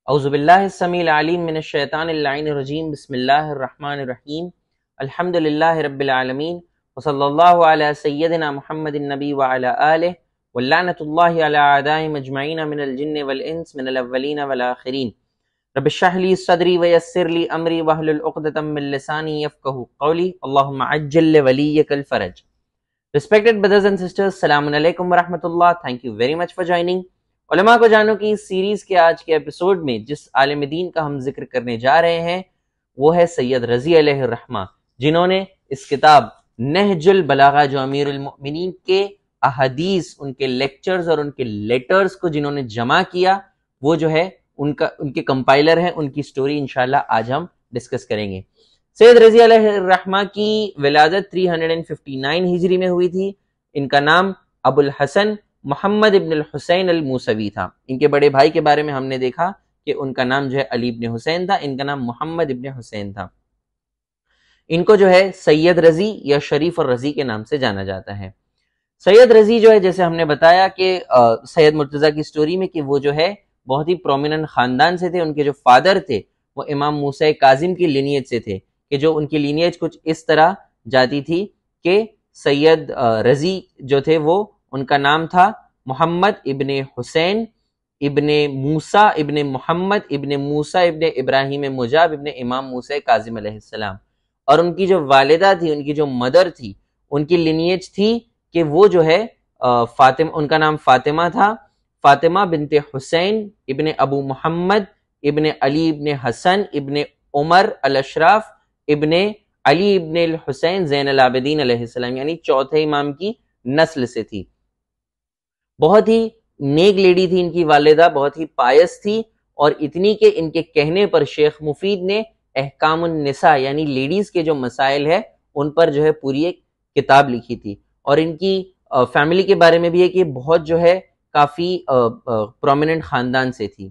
اعوذ باللہ السمیع العلیم من الشیطان اللعین الرجیم بسم اللہ الرحمن الرحیم الحمد للہ رب العالمین وصلی اللہ علی سیدنا محمد النبی وعلی آلہ واللعنۃ اللہ علی اعدائهم اجمعین من الجن والانس من الاولین والآخرین رب اشرح لی صدری ویسر لی امری واحلل عقدۃ من لسانی یفقہوا قولی اللہم عجل لولیک الفرج. Respected brothers and sisters, السلام علیکم ورحمۃ اللہ. Thank you very much for joining. علماء کو جانو کی اس سیریز کے آج کے ایپیسوڈ میں جس عالم دین کا ہم ذکر کرنے جا رہے ہیں وہ ہے سید رضی علیہ الرحمہ، جنہوں نے اس کتاب نہج البلاغہ جو امیر المؤمنین کے احادیث، ان کے لیکچرز اور ان کے لیٹرز کو جنہوں نے جمع کیا، وہ جو ہے ان کے کمپائلر ہیں. ان کی سٹوری انشاءاللہ آج ہم ڈسکس کریں گے. سید رضی علیہ الرحمہ کی ولادت 359 ہجری میں ہوئی تھی. ان کا نام ابو الحسن محمد ابن الحسین الموسوی تھا. ان کے بڑے بھائی کے بارے میں ہم نے دیکھا کہ ان کا نام جو ہے علی ابن حسین تھا، ان کا نام محمد ابن حسین تھا. ان کو جو ہے سید رضی یا شریف الرضی کے نام سے جانا جاتا ہے. سید رضی جو ہے جیسے ہم نے بتایا کہ سید مرتضیٰ کی سٹوری میں کہ وہ جو ہے بہت ہی پرومیننٹ خاندان سے تھے. ان کے جو فادر تھے وہ امام موسیٰ کاظم کی لینیج سے تھے، کہ جو ان کی لینیج کچھ اس طرح جاتی تھی کہ سید رضی جو تھے وہ ان کا نام تھا محمد ابن حسین ابن موسیٰ ابن محمد ابن موسیٰ ابن ابراہیم مجاب ابن امام موسیٰ کاظم علیہ السلام. اور ان کی جو والدہ تھی، ان کی جو مدر تھی، ان کی لینیج تھی کہ وہ جو ہے فاطمہ، ان کا نام فاطمہ تھا، فاطمہ بنت حسین ابن ابو محمد ابن علی ابن حسن ابن عمر الاشراف ابن علی ابن الحسین زین العابدین علیہ السلام، یعنی چوتھے امام کی نسل سے تھی. بہت ہی نیک لیڈی تھی ان کی والدہ، بہت ہی پائس تھی، اور اتنی کہ ان کے کہنے پر شیخ مفید نے احکام النساء یعنی لیڈیز کے جو مسائل ہے ان پر جو ہے پوری ایک کتاب لکھی تھی. اور ان کی فیملی کے بارے میں بھی ہے کہ بہت جو ہے کافی پرومیننٹ خاندان سے تھی.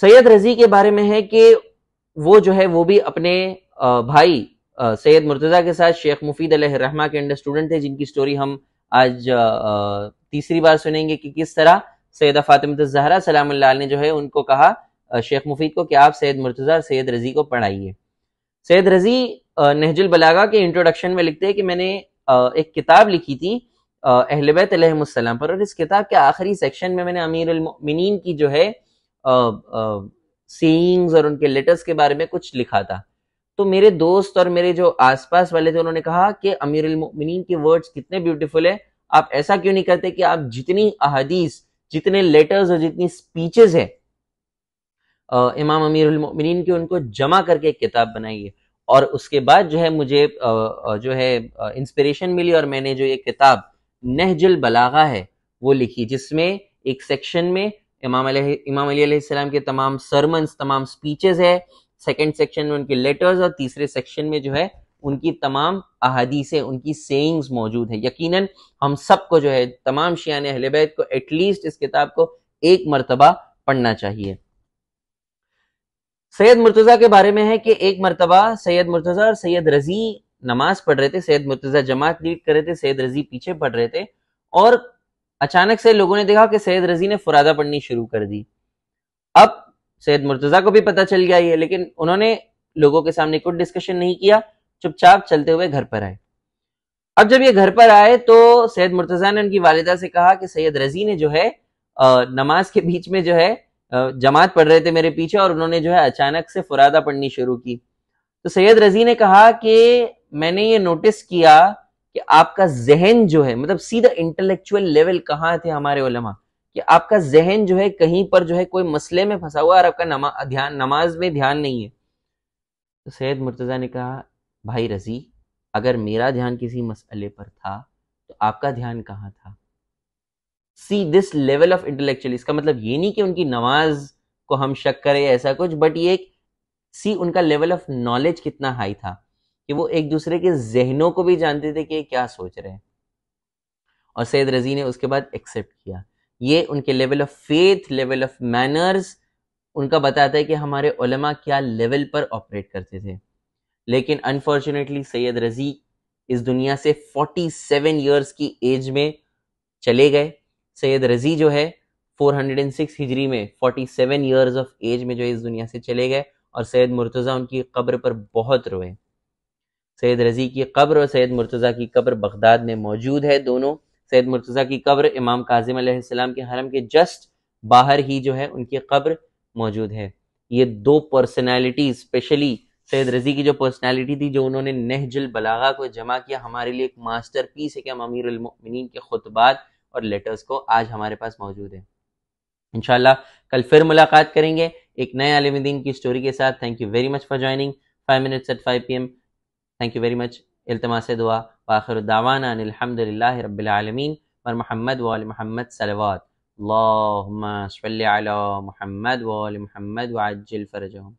سید رضی کے بارے میں ہے کہ وہ جو ہے وہ بھی اپنے بھائی سید مرتضیٰ کے ساتھ شیخ مفید علیہ الرحمہ کے انڈر اسٹوڈنٹ تھے، جن کی سٹوری ہم آج تیسری بار سنیں گے کہ کس طرح سیدہ فاطمہ الزہرا سلام اللہ علیہ نے جو ہے ان کو کہا شیخ مفید کو کہ آپ سید مرتضیٰ اور سید رضی کو پڑھائیے. سید رضی نہج البلاغہ کے انٹروڈکشن میں لکھتے ہیں کہ میں نے ایک کتاب لکھی تھی اہل بیت علیہم السلام پر، اور اس کتاب کے آخری سیکشن میں نے امیر المؤمنین کی جو ہے سینگز اور ان کے لیٹرز کے بارے میں کچھ لکھا تھا. تو میرے دوست اور میرے جو آس پاس والے تھے انہوں نے کہا کہ امیر المؤمنین کے ورڈز کتنے بیوٹیفل ہیں، آپ ایسا کیوں نہیں کرتے کہ آپ جتنی احادیث، جتنے لیٹرز اور جتنی سپیچز ہیں امام امیر المؤمنین کے، ان کو جمع کر کے ایک کتاب بنائیے. اور اس کے بعد جو ہے مجھے جو ہے انسپریشن ملی، اور میں نے جو یہ کتاب نہج البلاغہ ہے وہ لکھی، جس میں ایک سیکشن میں امام علی علیہ السلام کے تمام سرمنز، تمام سپیچز ہے، سیکنڈ سیکشن میں ان کے لیٹرز، اور تیسرے سیکشن میں جو ہے ان کی تمام احادیثیں، ان کی سیئنگز موجود ہیں. یقیناً ہم سب کو جو ہے تمام شیعان اہل بیت کو ایٹ لیسٹ اس کتاب کو ایک مرتبہ پڑھنا چاہیے. سید مرتضیٰ کے بارے میں ہے کہ ایک مرتبہ سید مرتضیٰ اور سید رضی نماز پڑھ رہے تھے. سید مرتضیٰ جماعت لیڈ کر رہے تھے، سید رضی پیچھے پڑھ رہے تھے، اور اچانک سے لوگوں نے دیکھا کہ سید رضی نے فرادہ پڑھنی شروع کر دی. اب سید مرتضیٰ کو بھی پتہ چل گیا یہ، لیکن انہوں نے لوگوں کے سامنے کوئی ڈسکشن نہیں کیا، چپ چاپ چلتے ہوئے گھر پر آئے. اب جب یہ گھر پر آئے تو سید مرتضیٰ نے ان کی والدہ سے کہا کہ سید رضی نے جو ہے نماز کے بیچ میں جو ہے جماعت پڑھ رہے تھے میرے پیچھے، اور انہوں نے جو ہے اچانک سے فرادہ پڑھنی شروع کی. تو سید رضی نے کہا کہ میں نے یہ نوٹس کیا کہ آپ کا ذہن جو ہے، مطلب سیدھا انٹلیکچوئل لیول کہاں تھے ہمارے علماء، کہ آپ کا ذہن جو ہے کہیں پر جو ہے کوئی مسئلے میں پھنسا ہوا، اور آپ کا نماز میں دھیان نہیں ہے. تو سید مرتضیٰ نے کہا بھائی رضی، اگر میرا دھیان کسی مسئلے پر تھا تو آپ کا دھیان کہاں تھا؟ سی دس لیول آف انٹلیکچوئل، اس کا مطلب یہ نہیں کہ ان کی نماز کو ہم شک کریں ایسا کچھ، بٹ یہ سی ان کا لیول آف نالج کتنا ہائی تھا کہ وہ ایک دوسرے کے ذہنوں کو بھی جانتے تھے کہ یہ کیا سوچ رہے ہیں. اور سید رضی نے اس کے بعد ایکسیپٹ کیا. یہ ان کے level of faith, level of manners ان کا بتاتا ہے کہ ہمارے علماء کیا لیول پر آپریٹ کرتے تھے. لیکن انفارچونیٹلی سید رضی اس دنیا سے 47 ایئرز کی ایج میں چلے گئے. سید رضی جو ہے 406 ہجری میں 47 ایئرز آف ایج میں جو اس دنیا سے چلے گئے، اور سید مرتضیٰ ان کی قبر پر بہت روئے۔ سید رضی کی قبر اور سید مرتضیٰ کی قبر بغداد میں موجود ہے دونوں۔ سید مرتضیٰ کی قبر امام کاظم علیہ السلام کے حرم کے جسٹ باہر ہی جو ہے ان کی قبر موجود ہے۔ یہ دو پرسنالٹیز، اسپیشلی سید رضی کی جو پرسنالٹی تھی، جو انہوں نے نہج البلاغہ کو جمع کیا، ہمارے لیے ایک ماسٹر پیس ہے کہ ہم امیر المؤمنین کے خطبات اور لیٹرز کو آج ہمارے پاس موجود ہے۔ انشاءاللہ کل پھر ملاقات کریں گے ایک نئے عالم دین کی سٹوری کے ساتھ۔ Thank you very much for joining 5 minutes at 5 p.m. Thank you very much. التماس دعا وآخر دعوانا ان الحمد للہ رب العالمین اور محمد وآل محمد صلوات۔ اللہم صلی علی محمد وآل محمد وعجل فرجہم۔